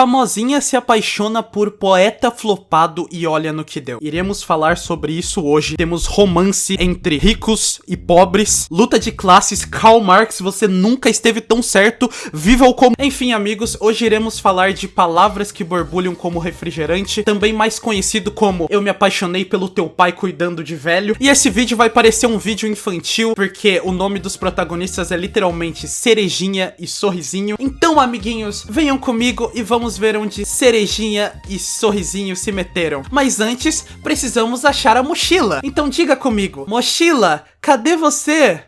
Famosinha se apaixona por poeta flopado e olha no que deu. Iremos falar sobre isso hoje. Temos romance entre ricos e pobres, luta de classes, Karl Marx, você nunca esteve tão certo, viva o comum. Enfim, amigos, hoje iremos falar de palavras que borbulham como refrigerante, também mais conhecido como eu me apaixonei pelo teu pai cuidando de velho. E esse vídeo vai parecer um vídeo infantil, porque o nome dos protagonistas é literalmente Cerejinha e Sorrisinho. Então, amiguinhos, venham comigo e vamos ver onde Cerejinha e Sorrisinho se meteram. Mas antes, precisamos achar a mochila. Então diga comigo, mochila, cadê você?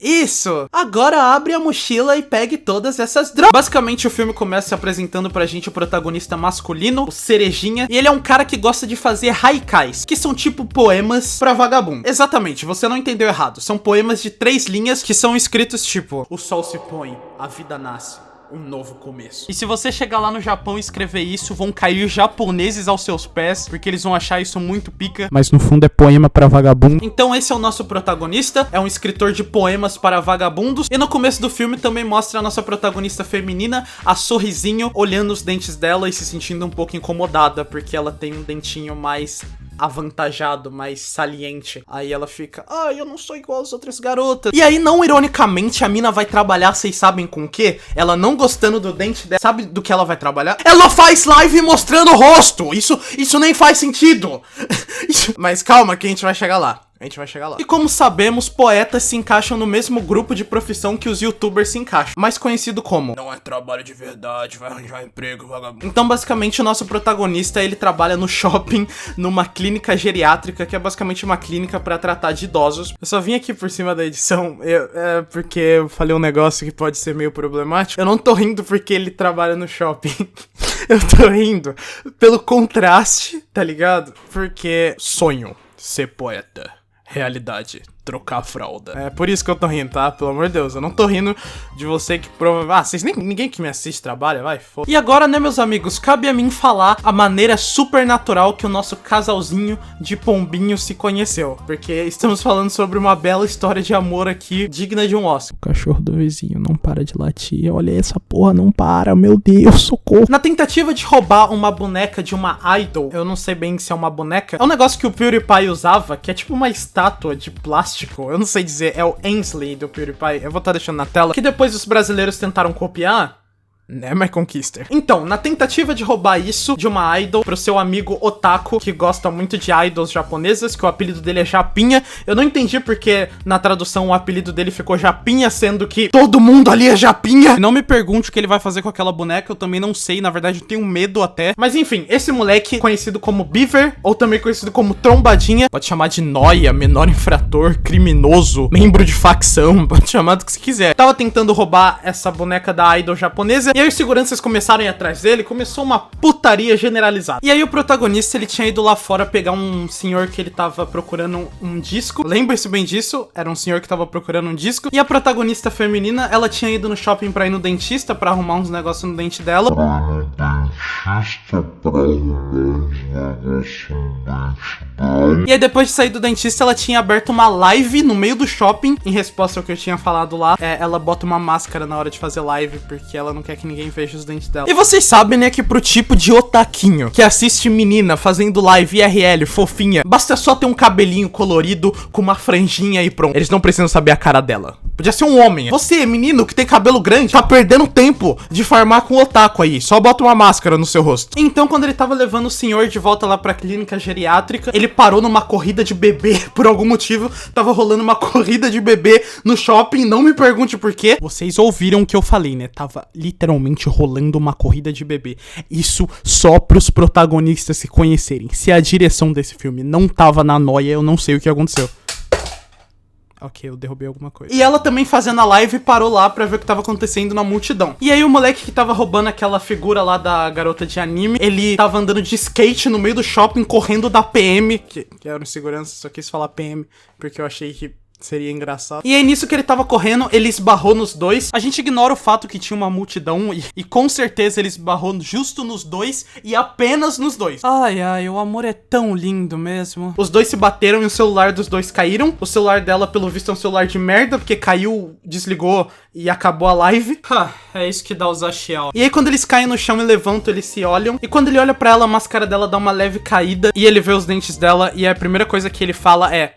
Isso! Agora abre a mochila e pegue todas essas drogas. Basicamente o filme começa apresentando pra gente o protagonista masculino, o Cerejinha, e ele é um cara que gosta de fazer haikais, que são tipo poemas pra vagabundo. Exatamente, você não entendeu errado, são poemas de 3 linhas que são escritos tipo: o sol se põe, a vida nasce, um novo começo. E se você chegar lá no Japão e escrever isso, vão cair japoneses aos seus pés, porque eles vão achar isso muito pica. Mas no fundo é poema pra vagabundo. Então esse é o nosso protagonista, é um escritor de poemas para vagabundos. E no começo do filme também mostra a nossa protagonista feminina, a Sorrisinho, olhando os dentes dela e se sentindo um pouco incomodada, porque ela tem um dentinho mais avantajado, mais saliente. Aí ela fica, eu não sou igual às outras garotas. E aí, não ironicamente, a mina vai trabalhar, vocês sabem com o quê? Ela não gostando do dente dela, sabe do que ela vai trabalhar? Ela faz live mostrando o rosto! Isso nem faz sentido! Mas calma que a gente vai chegar lá. E como sabemos, poetas se encaixam no mesmo grupo de profissão que os youtubers se encaixam, mais conhecido como não é trabalho de verdade, vai arranjar emprego, vagabundo. Então basicamente o nosso protagonista, ele trabalha no shopping, numa clínica geriátrica, que é basicamente uma clínica pra tratar de idosos. Eu só vim aqui por cima da edição, porque eu falei um negócio que pode ser meio problemático. Eu não tô rindo porque ele trabalha no shopping. Eu tô rindo pelo contraste, tá ligado? Porque sonho ser poeta. Realidade, trocar a fralda. É por isso que eu tô rindo, tá? Pelo amor de Deus, eu não tô rindo de você que provavelmente... ninguém que me assiste trabalha, vai, foda. E agora, né, meus amigos, cabe a mim falar a maneira super natural que o nosso casalzinho de pombinho se conheceu. Porque estamos falando sobre uma bela história de amor aqui, digna de um Oscar. O cachorro do vizinho não para de latir. Olha essa porra, não para, meu Deus, socorro. Na tentativa de roubar uma boneca de uma idol, eu não sei bem se é uma boneca, é um negócio que o PewDiePie usava, que é tipo uma estátua de plástico. Eu não sei dizer, é o Ainsley do PewDiePie. Eu vou estar deixando na tela. Que depois os brasileiros tentaram copiar. Né, My Conquister. Então, na tentativa de roubar isso de uma idol pro seu amigo Otaku, que gosta muito de idols japonesas, que o apelido dele é Japinha. Eu não entendi porque na tradução o apelido dele ficou Japinha, sendo que todo mundo ali é Japinha. Não me pergunte o que ele vai fazer com aquela boneca, eu também não sei, na verdade eu tenho medo até. Mas enfim, esse moleque, conhecido como Beaver, ou também conhecido como Trombadinha, pode chamar de noia, menor infrator, criminoso, membro de facção, pode chamar do que você quiser. Tava tentando roubar essa boneca da idol japonesa, e aí os seguranças começaram a ir atrás dele, começou uma putaria generalizada. E aí o protagonista, ele tinha ido lá fora pegar um senhor que ele tava procurando um disco. Lembre-se bem disso, era um senhor que tava procurando um disco. E a protagonista feminina, ela tinha ido no shopping pra ir no dentista, pra arrumar uns negócios no dente dela. E aí depois de sair do dentista, ela tinha aberto uma live no meio do shopping, em resposta ao que eu tinha falado lá. Ela bota uma máscara na hora de fazer live, porque ela não quer que ninguém veja os dentes dela. E vocês sabem, né, que pro tipo de otaquinho que assiste menina fazendo live IRL fofinha, basta só ter um cabelinho colorido com uma franjinha e pronto. Eles não precisam saber a cara dela. Podia ser um homem. Você, menino que tem cabelo grande, tá perdendo tempo de farmar com o otaku aí. Só bota uma máscara no seu rosto. Então, quando ele tava levando o senhor de volta lá pra clínica geriátrica, ele parou numa corrida de bebê. Por algum motivo, tava rolando uma corrida de bebê no shopping. Não me pergunte por quê. Vocês ouviram o que eu falei, né? Tava literalmente rolando uma corrida de bebê. Isso só pros protagonistas se conhecerem. Se a direção desse filme não tava na noia, eu não sei o que aconteceu. Ok, eu derrubei alguma coisa. E ela também fazendo a live parou lá pra ver o que tava acontecendo na multidão. E aí o moleque que tava roubando aquela figura lá da garota de anime, ele tava andando de skate no meio do shopping, correndo da PM, que era um segurança, só quis falar PM, porque eu achei que Seria engraçado. E aí, nisso que ele tava correndo, ele esbarrou nos dois. A gente ignora o fato que tinha uma multidão e com certeza ele esbarrou justo nos dois e apenas nos dois. Ai, ai, o amor é tão lindo mesmo. Os dois se bateram e o celular dos dois caíram. O celular dela, pelo visto, é um celular de merda, porque caiu, desligou e acabou a live. É isso que dá usar Xiao. E aí, quando eles caem no chão e levantam, eles se olham. E quando ele olha pra ela, a máscara dela dá uma leve caída. E ele vê os dentes dela e a primeira coisa que ele fala é...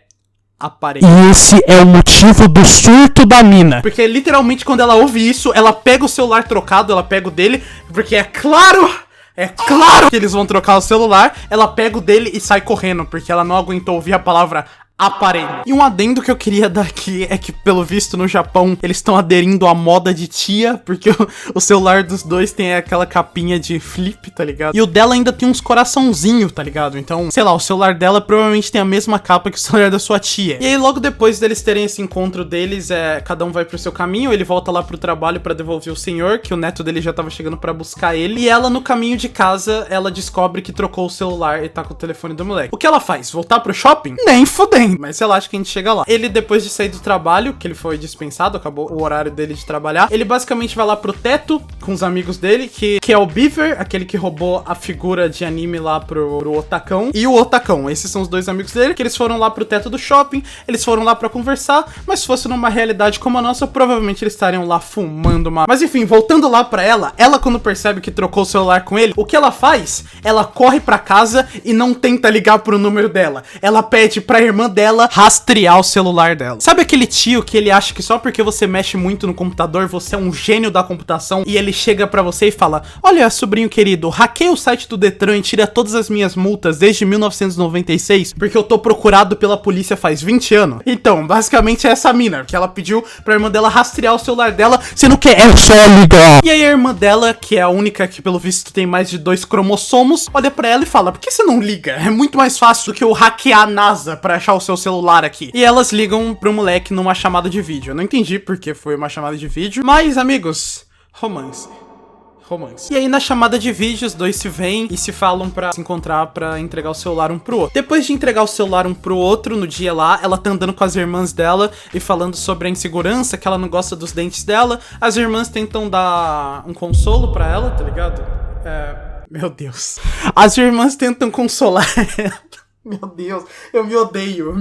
aparelho. E esse é o motivo do surto da mina. Porque literalmente quando ela ouve isso, ela pega o celular trocado, ela pega o dele, porque é claro que eles vão trocar o celular, ela pega o dele e sai correndo, porque ela não aguentou ouvir a palavra aparelho. E um adendo que eu queria dar aqui é que, pelo visto, no Japão, eles estão aderindo à moda de tia, porque o celular dos dois tem aquela capinha de flip, tá ligado? E o dela ainda tem uns coraçãozinhos, tá ligado? Então, sei lá, o celular dela provavelmente tem a mesma capa que o celular da sua tia. E aí, logo depois deles terem esse encontro deles, cada um vai pro seu caminho, ele volta lá pro trabalho pra devolver o senhor, que o neto dele já tava chegando pra buscar ele. E ela, no caminho de casa, ela descobre que trocou o celular e tá com o telefone do moleque. O que ela faz? Voltar pro shopping? Nem fudendo. Mas sei lá, acho que a gente chega lá. Ele, depois de sair do trabalho, que ele foi dispensado, acabou o horário dele de trabalhar, ele basicamente vai lá pro teto com os amigos dele, que é o Beaver, aquele que roubou a figura de anime lá pro Otacão, e o Otacão. Esses são os dois amigos dele, que eles foram lá pro teto do shopping, eles foram lá pra conversar, mas se fosse numa realidade como a nossa, provavelmente eles estariam lá fumando uma... Mas enfim, voltando lá pra ela quando percebe que trocou o celular com ele, o que ela faz? Ela corre pra casa e não tenta ligar pro número dela. Ela pede pra irmã dela rastrear o celular dela. Sabe aquele tio que ele acha que só porque você mexe muito no computador, você é um gênio da computação, e ele chega pra você e fala: olha, sobrinho querido, hackeia o site do Detran e tira todas as minhas multas desde 1996, porque eu tô procurado pela polícia faz 20 anos. Então, basicamente é essa mina, que ela pediu pra irmã dela rastrear o celular dela, sendo que é só ligar. E aí a irmã dela, que é a única que pelo visto tem mais de 2 cromossomos, olha pra ela e fala: por que você não liga? É muito mais fácil do que eu hackear a NASA pra achar o seu celular aqui. E elas ligam pro moleque numa chamada de vídeo. Eu não entendi porque foi uma chamada de vídeo, mas, amigos, romance. E aí na chamada de vídeo os dois se veem e se falam pra se encontrar pra entregar o celular um pro outro. Depois de entregar o celular um pro outro, no dia lá, ela tá andando com as irmãs dela e falando sobre a insegurança, que ela não gosta dos dentes dela. As irmãs tentam dar um consolo pra ela, tá ligado? Meu Deus. As irmãs tentam consolar ela. Meu Deus, eu me odeio.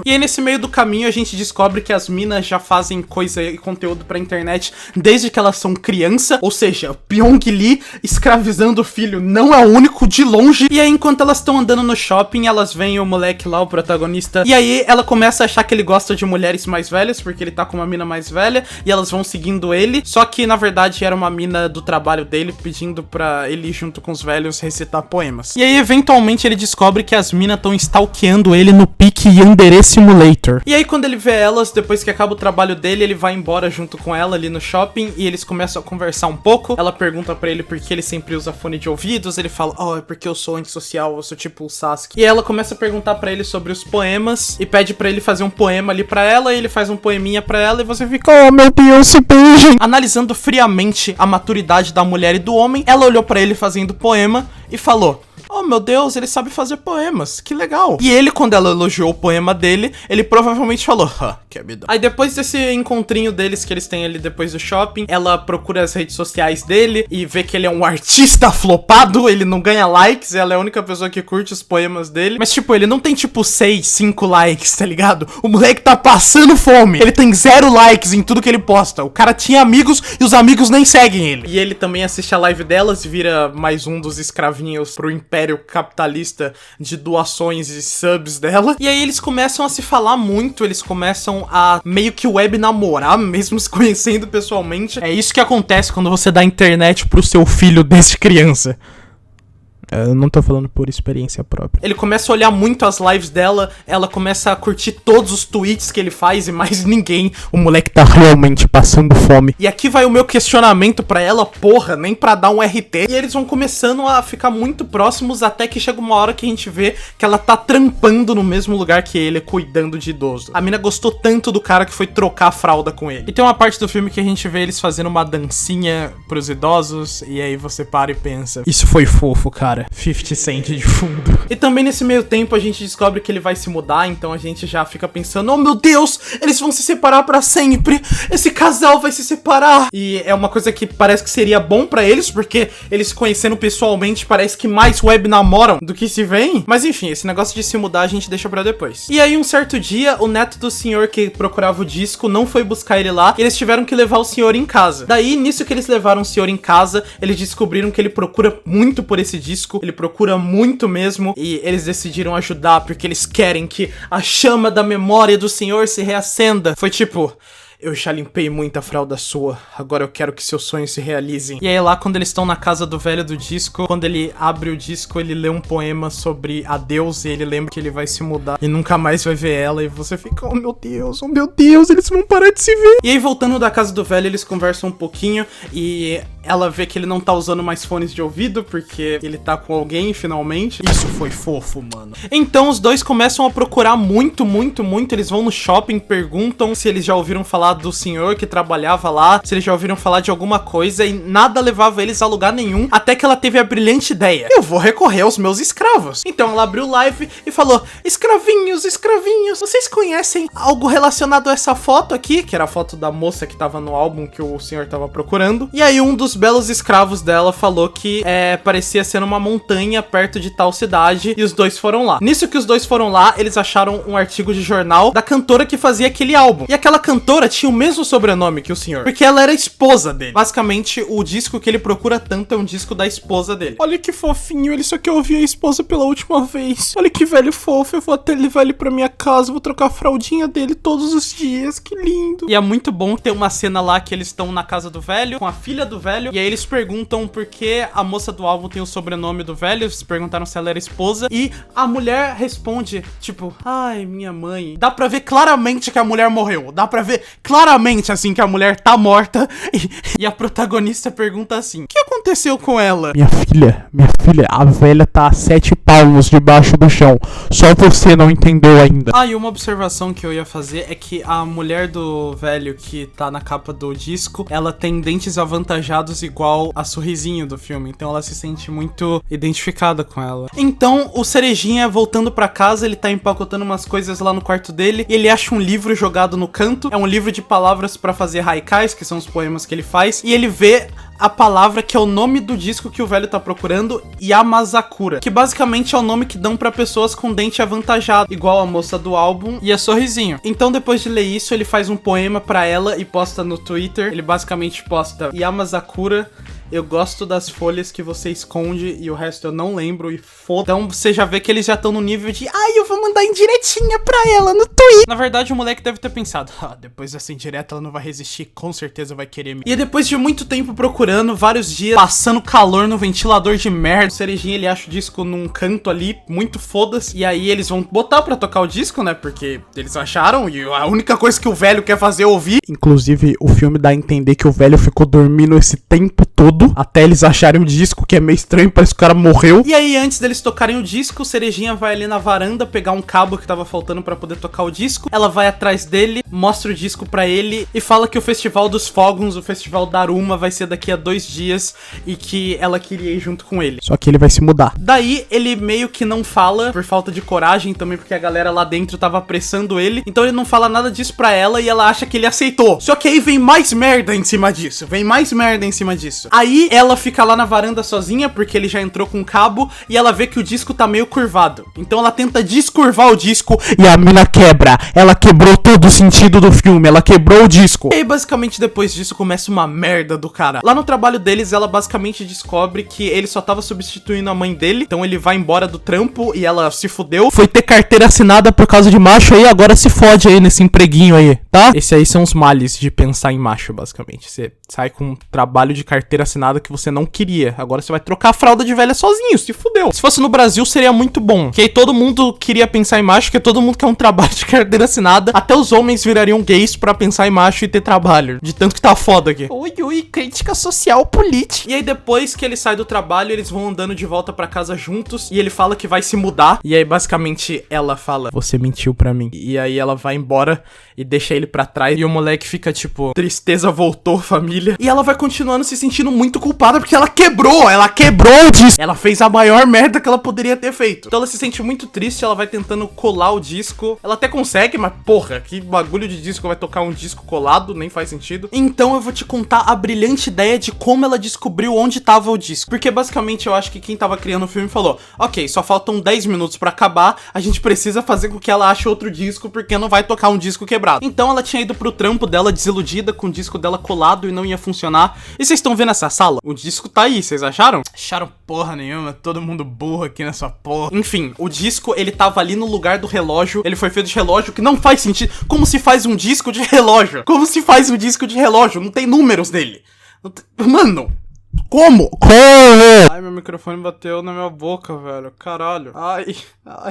E aí nesse meio do caminho a gente descobre que as minas já fazem coisa e conteúdo pra internet desde que elas são criança, ou seja, Pyong Lee escravizando o filho não é o único de longe. E aí enquanto elas estão andando no shopping, elas veem o moleque lá, o protagonista, e aí ela começa a achar que ele gosta de mulheres mais velhas, porque ele tá com uma mina mais velha, e elas vão seguindo ele, só que na verdade era uma mina do trabalho dele pedindo pra ele ir junto com os velhos recitar poemas. E aí eventualmente ele descobre que as minas estão stalkeando ele no pique Yandere Simulator. E aí quando ele vê elas, depois que acaba o trabalho dele, ele vai embora junto com ela ali no shopping e eles começam a conversar um pouco. Ela pergunta pra ele por que ele sempre usa fone de ouvidos, ele fala: é porque eu sou antissocial, eu sou tipo o Sasuke. E ela começa a perguntar pra ele sobre os poemas e pede pra ele fazer um poema ali pra ela, e ele faz um poeminha pra ela e você fica: oh meu Deus, se beijem! Analisando friamente a maturidade da mulher e do homem, ela olhou pra ele fazendo poema e falou: oh meu Deus, ele sabe fazer poemas, que legal. E ele, quando ela elogiou o poema dele, ele provavelmente falou: que abidão. Aí depois desse encontrinho deles que eles têm ali depois do shopping, ela procura as redes sociais dele e vê que ele é um artista flopado, ele não ganha likes, ela é a única pessoa que curte os poemas dele. Mas tipo, ele não tem tipo 6, 5 likes, tá ligado? O moleque tá passando fome, ele tem 0 likes em tudo que ele posta. O cara tinha amigos e os amigos nem seguem ele. E ele também assiste a live delas e vira mais um dos escravinhos pro império capitalista de doações e subs dela. E aí eles começam a se falar muito, eles começam a meio que web namorar, mesmo se conhecendo pessoalmente. É isso que acontece quando você dá internet pro seu filho desde criança. Eu não tô falando por experiência própria. Ele começa a olhar muito as lives dela, ela começa a curtir todos os tweets que ele faz e mais ninguém. O moleque tá realmente passando fome. E aqui vai o meu questionamento pra ela, porra, nem pra dar um RT. E eles vão começando a ficar muito próximos até que chega uma hora que a gente vê que ela tá trampando no mesmo lugar que ele, cuidando de idoso. A mina gostou tanto do cara que foi trocar a fralda com ele. E tem uma parte do filme que a gente vê eles fazendo uma dancinha pros idosos, e aí você para e pensa: isso foi fofo, cara. para. 50 Cent de fundo. E também nesse meio tempo a gente descobre que ele vai se mudar, então a gente já fica pensando, oh meu Deus, eles vão se separar pra sempre, esse casal vai se separar. E é uma coisa que parece que seria bom pra eles, porque eles se conhecendo pessoalmente parece que mais web namoram do que se veem. Mas enfim, esse negócio de se mudar a gente deixa pra depois. E aí um certo dia, o neto do senhor que procurava o disco não foi buscar ele lá, e eles tiveram que levar o senhor em casa. Daí, nisso que eles levaram o senhor em casa, eles descobriram que ele procura muito por esse disco, ele procura muito mesmo, e eles decidiram ajudar porque eles querem que a chama da memória do senhor se reacenda. Foi tipo... Eu já limpei muita fralda sua, agora eu quero que seus sonhos se realizem. E aí lá quando eles estão na casa do velho do disco, quando ele abre o disco, ele lê um poema sobre a Deus e ele lembra que ele vai se mudar e nunca mais vai ver ela e você fica, oh meu Deus, eles vão parar de se ver. E aí voltando da casa do velho, eles conversam um pouquinho e ela vê que ele não tá usando mais fones de ouvido porque ele tá com alguém finalmente. Isso foi fofo, mano. Então os dois começam a procurar muito, eles vão no shopping, perguntam se eles já ouviram falar do senhor que trabalhava lá, se eles já ouviram falar de alguma coisa e nada levava eles a lugar nenhum, até que ela teve a brilhante ideia. Eu vou recorrer aos meus escravos. Então ela abriu live e falou, escravinhos, vocês conhecem algo relacionado a essa foto aqui? Que era a foto da moça que tava no álbum que o senhor tava procurando. E aí um dos belos escravos dela falou que parecia ser uma montanha perto de tal cidade e os dois foram lá. Nisso que os dois foram lá, eles acharam um artigo de jornal da cantora que fazia aquele álbum. E aquela cantora tinha o mesmo sobrenome que o senhor, porque ela era esposa dele. Basicamente, o disco que ele procura tanto é um disco da esposa dele. Olha que fofinho, ele só quer ouvir a esposa pela última vez. Olha que velho fofo, eu vou até levar ele pra minha casa, vou trocar a fraldinha dele todos os dias, que lindo. E é muito bom ter uma cena lá que eles estão na casa do velho, com a filha do velho, e aí eles perguntam por que a moça do álbum tem o sobrenome do velho, eles perguntaram se ela era esposa, e a mulher responde, tipo, ai, minha mãe. Dá pra ver claramente que a mulher morreu, dá pra ver claramente, assim, que a mulher tá morta, e a protagonista pergunta assim, o que aconteceu com ela? Minha filha, a velha tá a 7 palmos debaixo do chão, só você não entendeu ainda. Ah, e uma observação que eu ia fazer é que a mulher do velho que tá na capa do disco, ela tem dentes avantajados igual a Sorrisinho do filme, então ela se sente muito identificada com ela. Então, o Cerejinha, voltando pra casa, ele tá empacotando umas coisas lá no quarto dele, e ele acha um livro jogado no canto, é um livro de palavras pra fazer haikais, que são os poemas que ele faz, e ele vê a palavra que é o nome do disco que o velho tá procurando, Yamazakura, que basicamente é o nome que dão pra pessoas com dente avantajado, igual a moça do álbum e a Sorrisinho. Então depois de ler isso, ele faz um poema pra ela e posta no Twitter. Ele basicamente posta, Yamazakura, eu gosto das folhas que você esconde e o resto eu não lembro e foda. Então você já vê que eles já estão no nível de, ai, eu vou mandar indiretinha pra ela no Twitter. Na verdade o moleque deve ter pensado, depois dessa indireta ela não vai resistir, com certeza vai querer me... E depois de muito tempo procurando, vários dias, passando calor no ventilador de merda, o Cerejinha ele acha o disco num canto ali, muito foda-se. E aí eles vão botar pra tocar o disco, né, porque eles acharam e a única coisa que o velho quer fazer é ouvir. Inclusive o filme dá a entender que o velho ficou dormindo esse tempo todo, até eles acharem o disco, que é meio estranho, parece que o cara morreu. E aí, antes deles tocarem o disco, o Cerejinha vai ali na varanda pegar um cabo que tava faltando pra poder tocar o disco. Ela vai atrás dele, mostra o disco pra ele e fala que o Festival dos Fogos, o Festival Daruma, vai ser daqui a 2 dias e que ela queria ir junto com ele. Só que ele vai se mudar. Daí, ele meio que não fala, por falta de coragem também, porque a galera lá dentro tava apressando ele. Então ele não fala nada disso pra ela e ela acha que ele aceitou. Só que aí vem mais merda em cima disso. Aí ela fica lá na varanda sozinha, porque ele já entrou com o cabo, e ela vê que o disco tá meio curvado. Então ela tenta descurvar o disco, e a mina quebra. Ela quebrou todo o sentido do filme, ela quebrou o disco. E aí basicamente depois disso começa uma merda do cara. Lá no trabalho deles, ela basicamente descobre que ele só tava substituindo a mãe dele, então ele vai embora do trampo e ela se fudeu. Foi ter carteira assinada por causa de macho aí, agora se fode aí nesse empreguinho aí, tá? Esse aí são os males de pensar em macho, basicamente. Você sai com um trabalho de carteira assinada que você não queria. Agora você vai trocar a fralda de velha sozinho, se fudeu. Se fosse no Brasil, seria muito bom. Que aí todo mundo queria pensar em macho, que todo mundo quer um trabalho de carteira assinada. Até os homens virariam gays pra pensar em macho e ter trabalho. De tanto que tá foda aqui. Ui, crítica social política. E aí depois que ele sai do trabalho, eles vão andando de volta pra casa juntos. E ele fala que vai se mudar. E aí basicamente ela fala, você mentiu pra mim. E aí ela vai embora e deixa ele pra trás. E o moleque fica tipo, tristeza voltou, família. família. E ela vai continuando se sentindo muito culpada porque ela quebrou o disco. Ela fez a maior merda que ela poderia ter feito. Então ela se sente muito triste, ela vai tentando colar o disco. Ela até consegue, mas porra, que bagulho de disco vai tocar um disco colado, nem faz sentido. Então eu vou te contar a brilhante ideia de como ela descobriu onde tava o disco. Porque basicamente eu acho que quem tava criando o filme falou: ok, só faltam 10 minutos pra acabar, a gente precisa fazer com que ela ache outro disco porque não vai tocar um disco quebrado. Então ela tinha ido pro trampo dela desiludida com o disco dela colado e não ia funcionar. E vocês estão vendo essa sala? O disco tá aí, vocês acharam? Acharam porra nenhuma, todo mundo burro aqui nessa porra. Enfim, o disco, ele tava ali no lugar do relógio, ele foi feito de relógio, que não faz sentido. Como se faz um disco de relógio? Como se faz um disco de relógio? Não tem números nele. Mano... Como? Ai, meu microfone bateu na minha boca, velho. Caralho. Ai.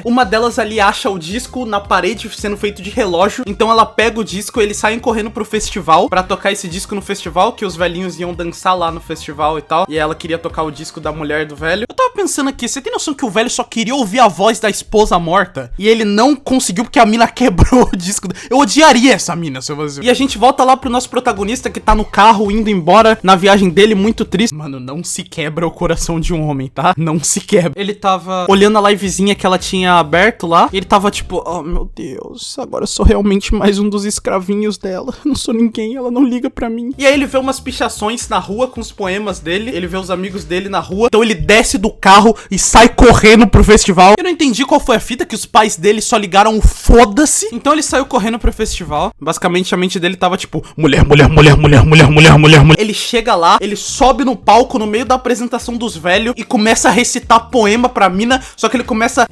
Uma delas ali acha o disco na parede sendo feito de relógio. Então ela pega o disco e eles saem correndo pro festival pra tocar esse disco no festival, que os velhinhos iam dançar lá no festival e tal. E ela queria tocar o disco da mulher do velho. Eu tava pensando aqui, você tem noção que o velho só queria ouvir a voz da esposa morta? E ele não conseguiu porque a mina quebrou o disco. Eu odiaria essa mina, se eu fosse. E a gente volta lá pro nosso protagonista que tá no carro indo embora na viagem dele, muito triste. Mano, não se quebra o coração de um homem, tá? Não se quebra. Ele tava olhando a livezinha que ela tinha aberto lá. E ele tava tipo, oh meu Deus, agora eu sou realmente mais um dos escravinhos dela. Não sou ninguém, ela não liga pra mim. E aí ele vê umas pichações na rua com os poemas dele. Ele vê os amigos dele na rua. Então ele desce do carro e sai correndo pro festival. Eu não entendi qual foi a fita, que os pais dele só ligaram um foda-se. Então ele saiu correndo pro festival. Basicamente a mente dele tava tipo, mulher. Ele chega lá, ele sobe no palco no meio da apresentação dos velhos e começa a recitar poema pra mina, só que ele começa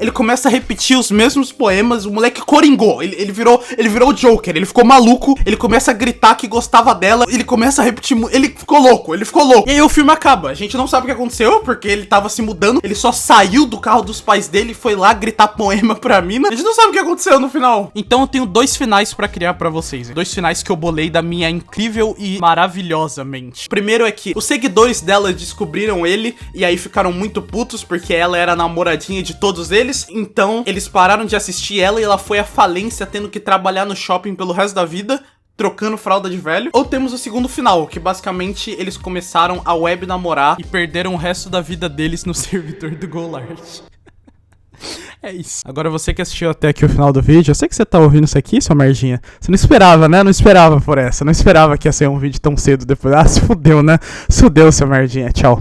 a repetir os mesmos poemas. O moleque coringou, ele virou o Joker, ele ficou maluco, ele começa a gritar que gostava dela, ele começa a repetir, ele ficou louco. E aí o filme acaba, a gente não sabe o que aconteceu, porque ele tava se mudando, ele só saiu do carro dos pais dele e foi lá gritar poema pra mina. A gente não sabe o que aconteceu no final. Então eu tenho 2 finais pra criar pra vocês, 2 finais que eu bolei da minha incrível e maravilhosa mente. O primeiro é que os seguidores dela descobriram ele e aí ficaram muito putos porque ela era a namoradinha de todos eles. Então eles pararam de assistir ela e ela foi à falência, tendo que trabalhar no shopping pelo resto da vida, trocando fralda de velho. Ou temos o segundo final, que basicamente eles começaram a web namorar e perderam o resto da vida deles no servidor do Golart. É isso. Agora você que assistiu até aqui o final do vídeo, eu sei que você tá ouvindo isso aqui, sua merdinha. Você não esperava, né? Não esperava por essa. Não esperava que ia ser um vídeo tão cedo depois. Ah, se fudeu, né? Se fudeu, seu merdinha. Tchau.